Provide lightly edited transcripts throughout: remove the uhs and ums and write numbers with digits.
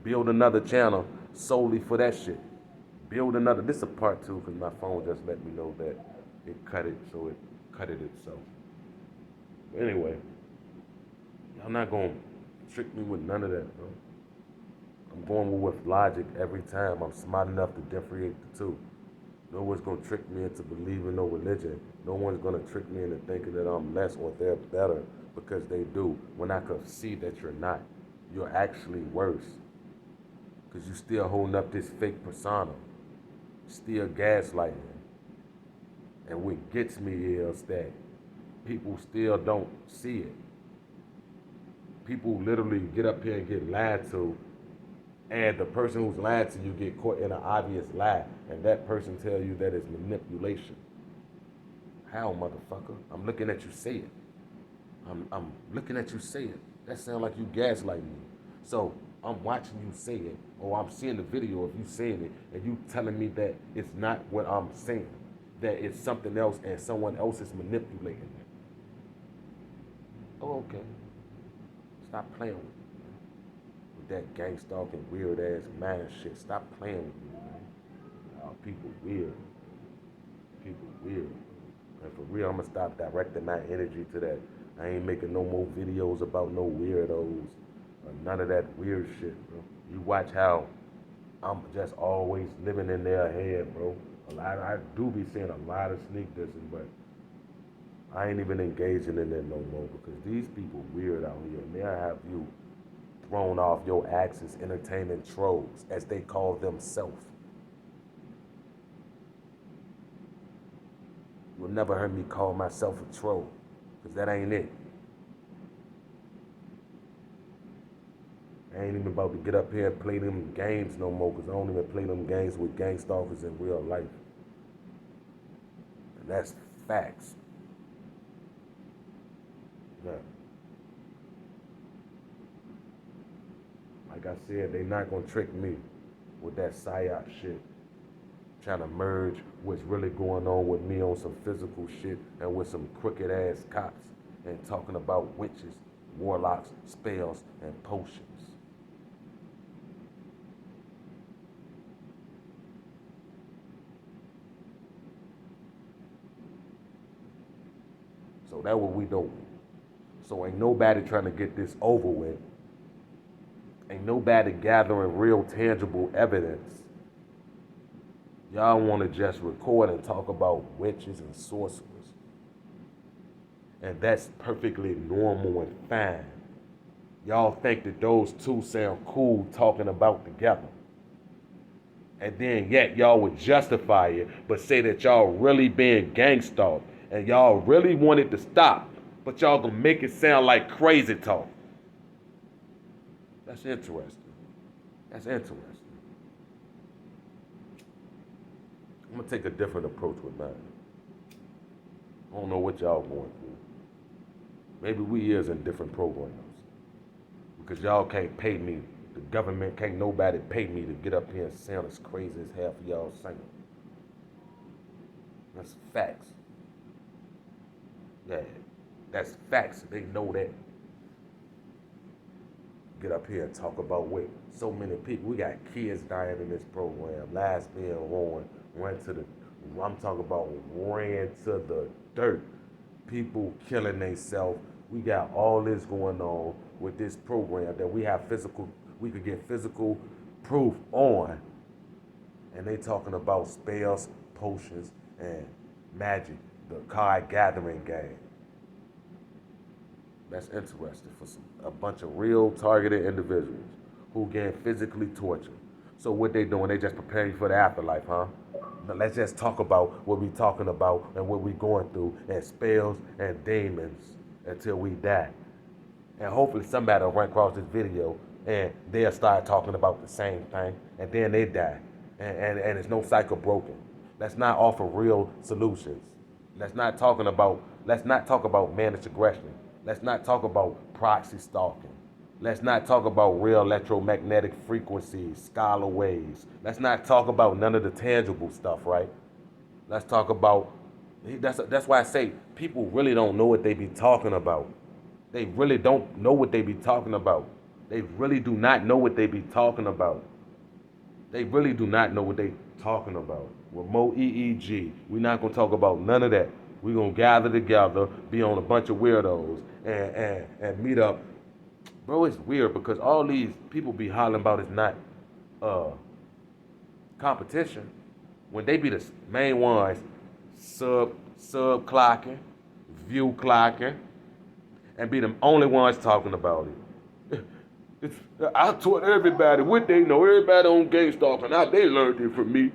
Build another channel solely for that shit. Build another. This is a part two because my phone just let me know that it cut it, so it cut it itself. But anyway, y'all not gonna trick me with none of that, bro. I'm going with logic every time. I'm smart enough to differentiate the two. No one's gonna trick me into believing no religion. No one's gonna trick me into thinking that I'm less or they're better because they do. When I could see that you're not, you're actually worse. Because you still holding up this fake persona, still gaslighting. And what gets me is that people still don't see it. People literally get up here and get lied to, and the person who's lying to you get caught in an obvious lie, and that person tell you that it's manipulation. How, motherfucker? I'm looking at you say it. I'm looking at you say it. That sounds like you gaslighting me. So I'm watching you say it, or I'm seeing the video of you saying it, and you telling me that it's not what I'm saying, that it's something else, and someone else is manipulating it. Oh, okay. Stop playing with me. That gang stalking weird ass mind shit. Stop playing with me, man. Oh, people weird. People weird. And for real, I'm gonna stop directing my energy to that. I ain't making no more videos about no weirdos or none of that weird shit, bro. You watch how I'm just always living in their head, bro. I do be seeing a lot of sneak dissing, but I ain't even engaging in it no more because these people weird out here, and they'll have you thrown off your axis entertainment trolls, as they call themselves. You'll never hear me call myself a troll, because that ain't it. I ain't even about to get up here and play them games no more, because I don't even play them games with gang stalkers in real life. And that's facts. Yeah. Like I said, they not gonna trick me with that PSYOP shit. Trying to merge what's really going on with me on some physical shit and with some crooked ass cops and talking about witches, warlocks, spells, and potions. So that's what we do. So ain't nobody trying to get this over with. Ain't nobody gathering real tangible evidence. Y'all want to just record and talk about witches and sorcerers. And that's perfectly normal and fine. Y'all think that those two sound cool talking about together. And then yet y'all would justify it, but say that y'all really being gang and y'all really want it to stop, but y'all gonna make it sound like crazy talk. That's interesting. That's interesting. I'm gonna take a different approach with mine. I don't know what y'all going through. Maybe we is in different programs. Because y'all can't pay me. The government can't nobody pay me to get up here and sound as crazy as half of y'all saying. That's facts. Yeah, that's facts. They know that. Get up here and talk about what so many people. We got kids dying in this program. Lives being ruined. I'm talking about ran to the dirt. People killing themselves. We got all this going on with this program that we could get physical proof on. And they talking about spells, potions, and magic, the card gathering game. That's interesting for a bunch of real targeted individuals who get physically tortured. So what they doing, they just preparing you for the afterlife, huh? Now let's just talk about what we talking about and what we going through and spells and demons until we die. And hopefully somebody will run across this video and they'll start talking about the same thing and then they die. And it's no cycle broken. Let's not offer real solutions. Let's not talk about managed aggression. Let's not talk about proxy stalking. Let's not talk about real electromagnetic frequencies, scalar waves. Let's not talk about none of the tangible stuff, right? Let's talk about, that's why I say people really don't know what they be talking about. They really don't know what they be talking about. They really do not know what they be talking about. They really do not know what they talking about. Remote EEG. We're not gonna talk about none of that. We're gonna gather together, be on a bunch of weirdos, and meet up. Bro, it's weird because all these people be hollering about is not uh competition. When they be the main ones, sub clocking, view clocking, and be the only ones talking about it. I taught everybody what they know. Everybody on Game Stalking. Now they learned it from me.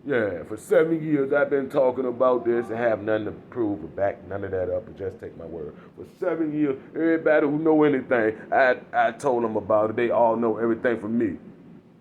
Yeah, for 7 years I've been talking about this and have nothing to prove or back none of that up and just take my word. For 7 years, everybody who know anything, I told them about it. They all know everything from me.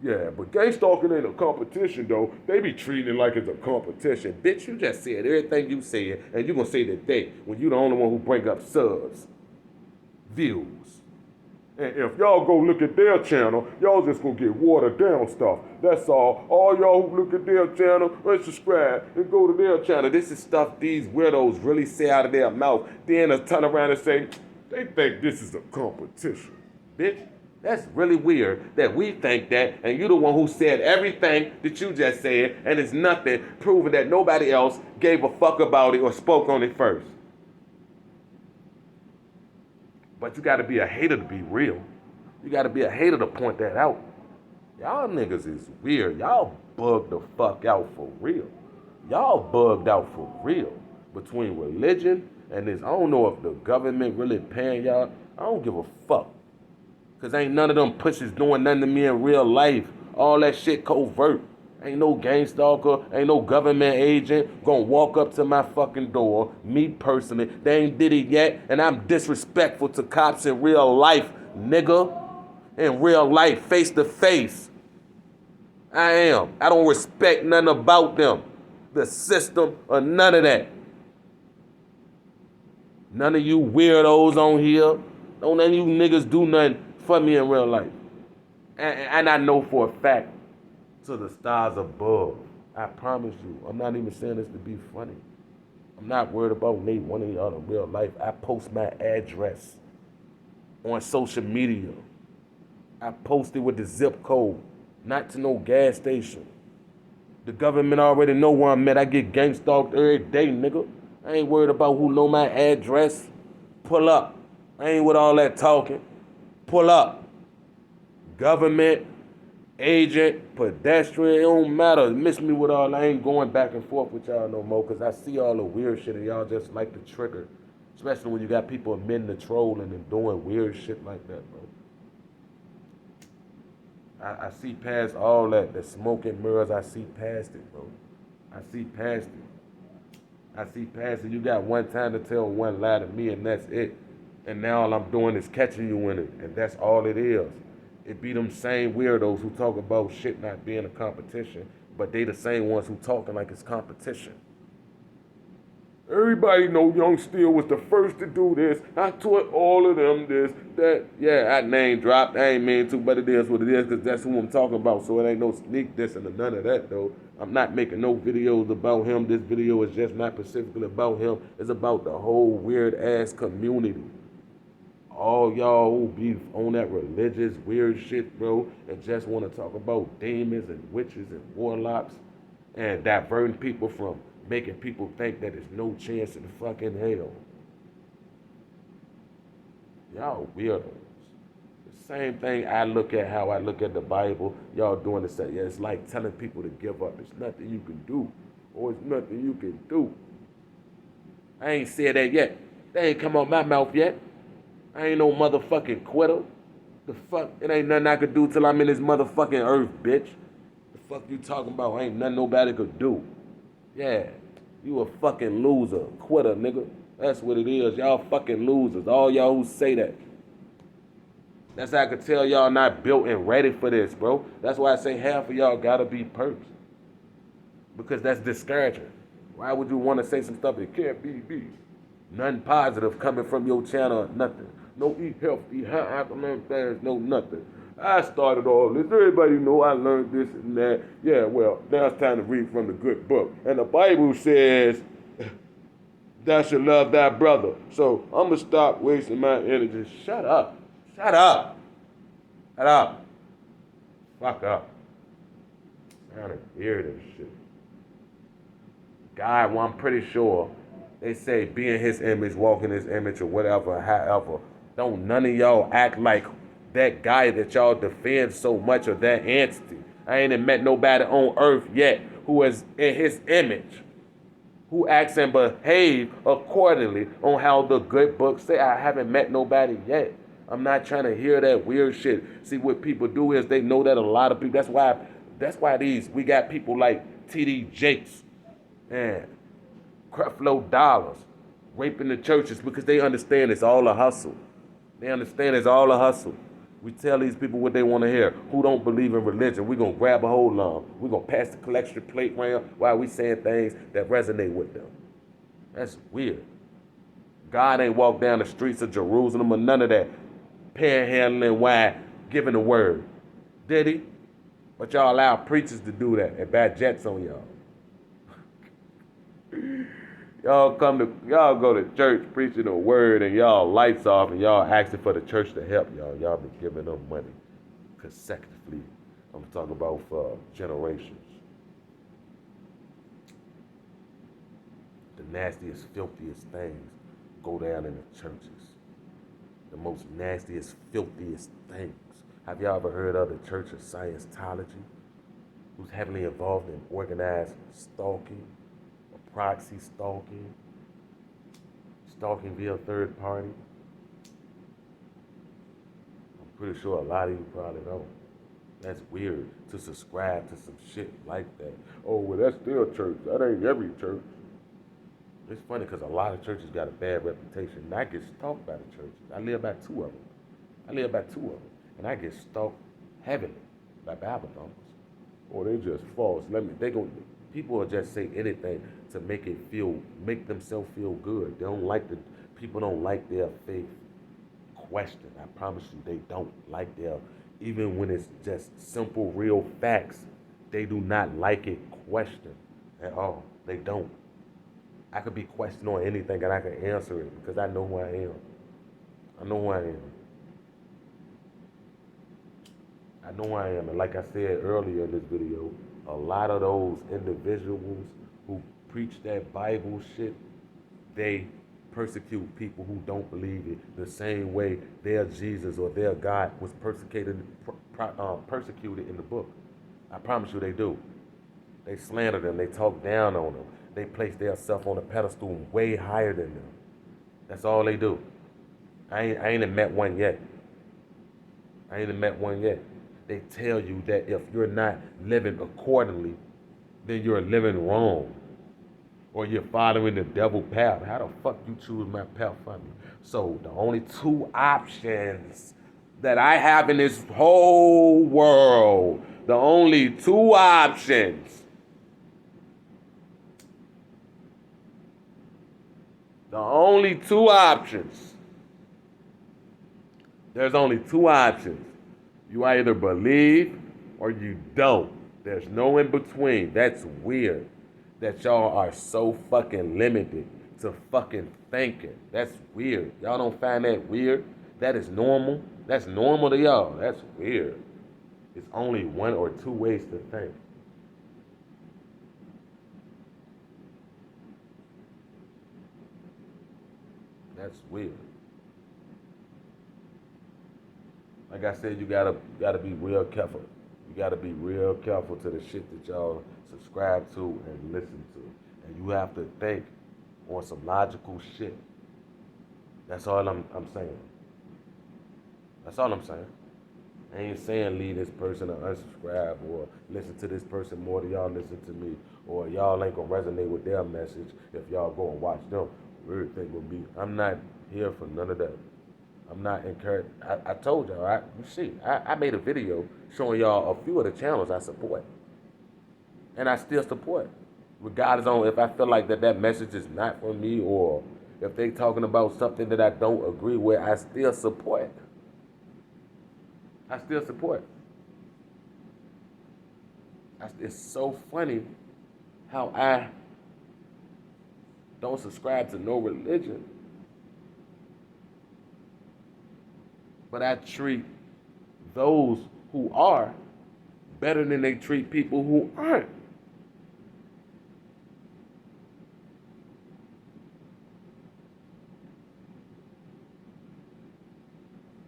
Yeah, but Game Stalking ain't a competition though. They be treating it like it's a competition. Bitch, you just said everything you said, and you gonna say today when you the only one who bring up subs, views. And if y'all go look at their channel, y'all just gonna get watered down stuff. That's all. All y'all who look at their channel and subscribe and go to their channel. This is stuff these weirdos really say out of their mouth. Then they turn around and say, they think this is a competition. Bitch, that's really weird that we think that, and you the one who said everything that you just said, and it's nothing proving that nobody else gave a fuck about it or spoke on it first. But you gotta be a hater to be real. You gotta be a hater to point that out. Y'all niggas is weird. Y'all bugged the fuck out for real. Y'all bugged out for real. Between religion and this, I don't know if the government really paying y'all. I don't give a fuck. Cause ain't none of them pussies doing nothing to me in real life. All that shit covert. Ain't no gang stalker, ain't no government agent gonna walk up to my fucking door, me personally. They ain't did it yet, and I'm disrespectful to cops in real life, nigga. In real life, face to face. I am. I don't respect nothing about them. The system or none of that. None of you weirdos on here. Don't none of you niggas do nothing for me in real life. And I know for a fact, to the stars above. I promise you. I'm not even saying this to be funny. I'm not worried about Nate, one of y'all in real life. I post my address on social media. I post it with the zip code, not to no gas station. The government already know where I'm at. I get gang stalked every day, nigga. I ain't worried about who know my address. Pull up. I ain't with all that talking. Pull up. Government, agent, pedestrian, it don't matter. Miss me with all. I ain't going back and forth with y'all no more because I see all the weird shit and y'all just like the trigger. Especially when you got people admitting to trolling and doing weird shit like that, bro. I see past all that. The smoke and mirrors, I see past it, bro. I see past it. I see past it. You got one time to tell one lie to me and that's it. And now all I'm doing is catching you in it. And that's all it is. It be them same weirdos who talk about shit not being a competition, but they the same ones who talking like it's competition. Everybody know Young Steel was the first to do this. I taught all of them this, that. Yeah, I name dropped. I ain't mean to, but it is what it is because that's who I'm talking about. So it ain't no sneak this and none of that, though. I'm not making no videos about him. This video is just not specifically about him. It's about the whole weird-ass community. All y'all who be on that religious weird shit, bro, and just want to talk about demons and witches and warlocks and diverting people from making people think that there's no chance in fucking hell. Y'all weirdos. The same thing I look at how I look at the Bible, y'all doing the same. Yeah, it's like telling people to give up. It's nothing you can do. Or it's nothing you can do. I ain't said that yet. They ain't come out my mouth yet. I ain't no motherfucking quitter. The fuck? It ain't nothing I could do till I'm in this motherfucking earth, bitch. The fuck you talking about? Ain't nothing nobody could do. Yeah, you a fucking loser, quitter, nigga. That's what it is. Y'all fucking losers. All y'all who say that. That's how I could tell y'all not built and ready for this, bro. That's why I say half of y'all gotta be perks. Because that's discouraging. Why would you want to say some stuff that can't be? Nothing positive coming from your channel, nothing. No eat healthy, things, no nothing. I started all this. Everybody know I learned this and that. Yeah, well, now it's time to read from the good book. And the Bible says, thou shalt love thy brother. So I'm going to stop wasting my energy. Shut up. Shut up. Shut up. Fuck up. Sounding weird and shit. God, well, I'm pretty sure they say be in his image, walk in his image, or whatever, however. Don't none of y'all act like that guy that y'all defend so much or that entity. I ain't met nobody on earth yet who is in his image, who acts and behave accordingly on how the good books say. I haven't met nobody yet. I'm not trying to hear that weird shit. See, what people do is they know that a lot of people. That's why we got people like T.D. Jakes and Creflo Dollars raping the churches because they understand it's all a hustle. They understand it's all a hustle. We tell these people what they want to hear. Who don't believe in religion, we're going to grab a hold of them. We're going to pass the collection plate around while we saying things that resonate with them. That's weird. God ain't walked down the streets of Jerusalem or none of that panhandling while giving the word. Did he? But y'all allow preachers to do that and bat jets on y'all. Y'all go to church preaching a word and y'all lights off and y'all asking for the church to help y'all. Y'all be giving them money consecutively. I'm talking about for generations. The nastiest, filthiest things go down in the churches. The most nastiest, filthiest things. Have y'all ever heard of the Church of Scientology, who's heavily involved in organized stalking, proxy stalking, stalking via third party? I'm pretty sure a lot of you probably don't. That's weird to subscribe to some shit like that. Oh, well, that's still church. That ain't every church. It's funny because a lot of churches got a bad reputation, and I get stalked by the churches. I live by two of them. And I get stalked heavily by Bible thumpers. Or they just false. People will just say anything to make themselves feel good. People don't like their faith questioned. I promise you, they don't like even when it's just simple, real facts, they do not like it questioned at all. They don't. I could be questioned on anything and I can answer it because I know who I am. I know who I am. I know who I am. And like I said earlier in this video, a lot of those individuals who preach that Bible shit, they persecute people who don't believe it the same way their Jesus or their God was persecuted in the book. I promise you they do. They slander them. They talk down on them. They place themselves on a pedestal way higher than them. That's all they do. I ain't met one yet. They tell you that if you're not living accordingly, then you're living wrong. Or you're following the devil path. How the fuck you choose my path for me? So the only two options that I have in this whole world, the only two options. There's only two options. You either believe or you don't. There's no in between. That's weird that y'all are so fucking limited to fucking thinking. That's weird. Y'all don't find that weird? That is normal? That's normal to y'all. That's weird. It's only one or two ways to think. That's weird. Like I said, you gotta be real careful. You gotta be real careful to the shit that y'all subscribe to and listen to. And you have to think on some logical shit. That's all I'm saying. That's all I'm saying. I ain't saying leave this person or unsubscribe or listen to this person more than y'all listen to me. Or y'all ain't gonna resonate with their message if y'all go and watch them. Weird thing will be, I'm not here for none of that. I'm not encouraged. I told y'all, I made a video showing y'all a few of the channels I support. And I still support. Regardless on if I feel like that message is not for me or if they talking about something that I don't agree with, I still support. It's so funny how I don't subscribe to no religion, but I treat those who are better than they treat people who aren't.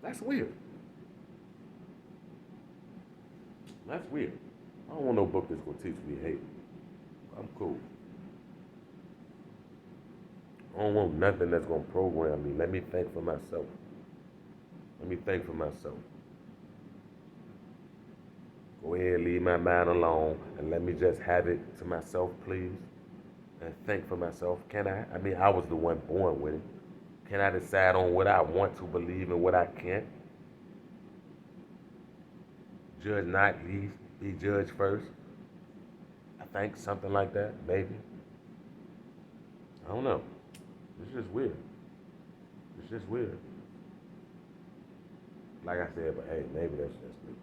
That's weird. That's weird. I don't want no book that's gonna teach me hate. I'm cool. I don't want nothing that's gonna program me. Let me think for myself. Let me think for myself. Go ahead, leave my mind alone, and let me just have it to myself, please. And think for myself. Can I? I mean, I was the one born with it. Can I decide on what I want to believe and what I can't? Judge not, least be judged first. I think something like that, maybe. I don't know. It's just weird. It's just weird. Like I said, but hey, maybe that's just me.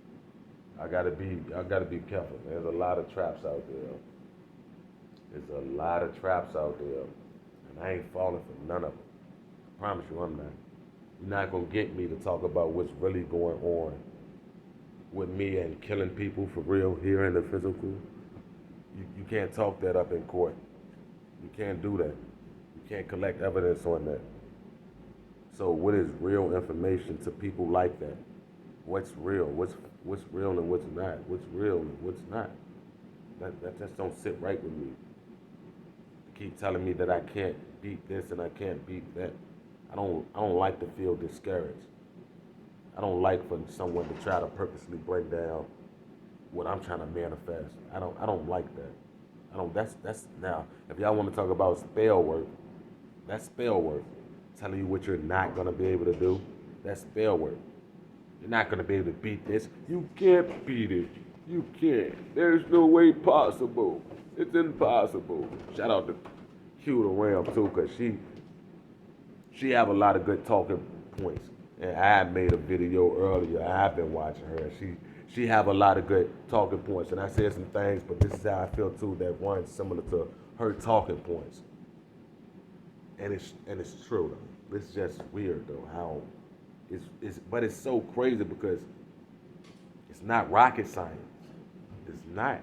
I gotta be careful. There's a lot of traps out there. There's a lot of traps out there. And I ain't falling for none of them. I promise you I'm not. You're not gonna get me to talk about what's really going on with me and killing people for real here in the physical. You can't talk that up in court. You can't do that. You can't collect evidence on that. So what is real information to people like that? What's real? What's real and what's not? What's real and what's not? That just don't sit right with me. Keep telling me that I can't beat this and I can't beat that. I don't like to feel discouraged. I don't like for someone to try to purposely break down what I'm trying to manifest. I don't like that. That's now if y'all want to talk about spell work, that's spell work. Telling you what you're not gonna be able to do, that's spell work. You're not gonna be able to beat this. You can't beat it. You can't. There's no way possible. It's impossible. Shout out to Q the Ram too, cause she have a lot of good talking points. And I made a video earlier. I've been watching her. She have a lot of good talking points. And I said some things, but this is how I feel too, that runs similar to her talking points. And it's true though. It's just weird though how but it's so crazy because it's not rocket science. It's not.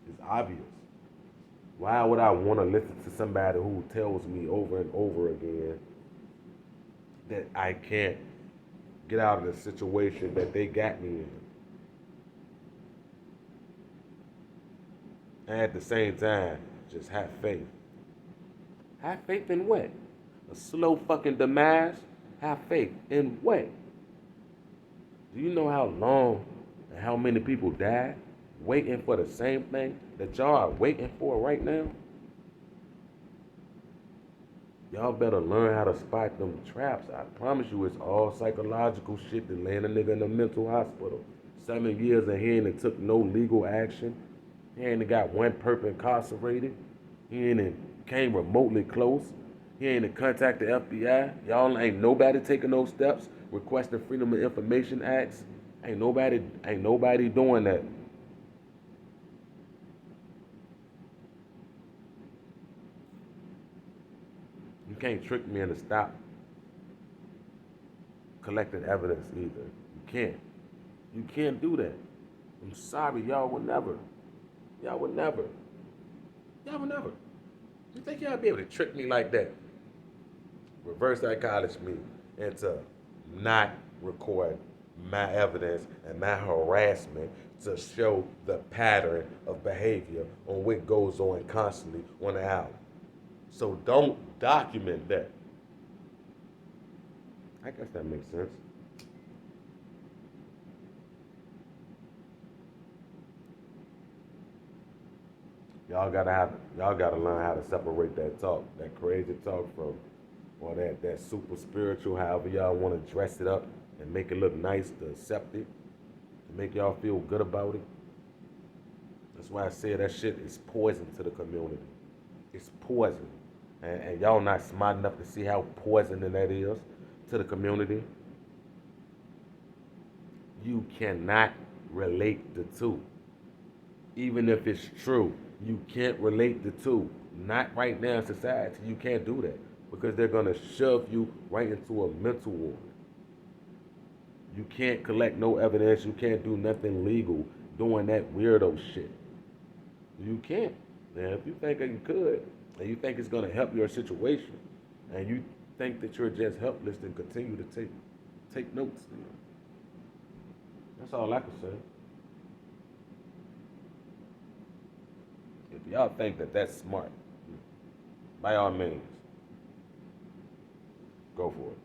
It's obvious. Why would I want to listen to somebody who tells me over and over again that I can't get out of the situation that they got me in? And at the same time, just have faith. Have faith in what? A slow fucking demise? Have faith in what? Do you know how long and how many people died waiting for the same thing that y'all are waiting for right now? Y'all better learn how to spot them traps. I promise you it's all psychological shit to land a nigga in a mental hospital. 7 years and he ain't took no legal action. He ain't got one person incarcerated. He ain't came remotely close. He ain't contact the FBI. Y'all ain't nobody taking those steps, requesting Freedom of Information Acts. Ain't nobody doing that. You can't trick me into stop collecting evidence either. You can't. You can't do that. I'm sorry, y'all would never. Y'all would never. Y'all would never. You think y'all be able to trick me like that? Reverse psychology me into not record my evidence and my harassment to show the pattern of behavior on what goes on constantly on the album. So don't document that. I guess that makes sense. Y'all gotta learn how to separate that talk, that crazy talk from or that super spiritual, however y'all want to dress it up and make it look nice to accept it, to make y'all feel good about it. That's why I said that shit is poison to the community. It's poison. And y'all not smart enough to see how poisoning that is to the community. You cannot relate the two. Even if it's true, you can't relate the two. Not right now in society. You can't do that because they're going to shove you right into a mental ward. You can't collect no evidence. You can't do nothing legal doing that weirdo shit. You can't. Now, if you think that you could, and you think it's gonna help your situation, and you think that you're just helpless, then continue to take notes. You know? That's all I can say. If y'all think that that's smart, by all means, go for it.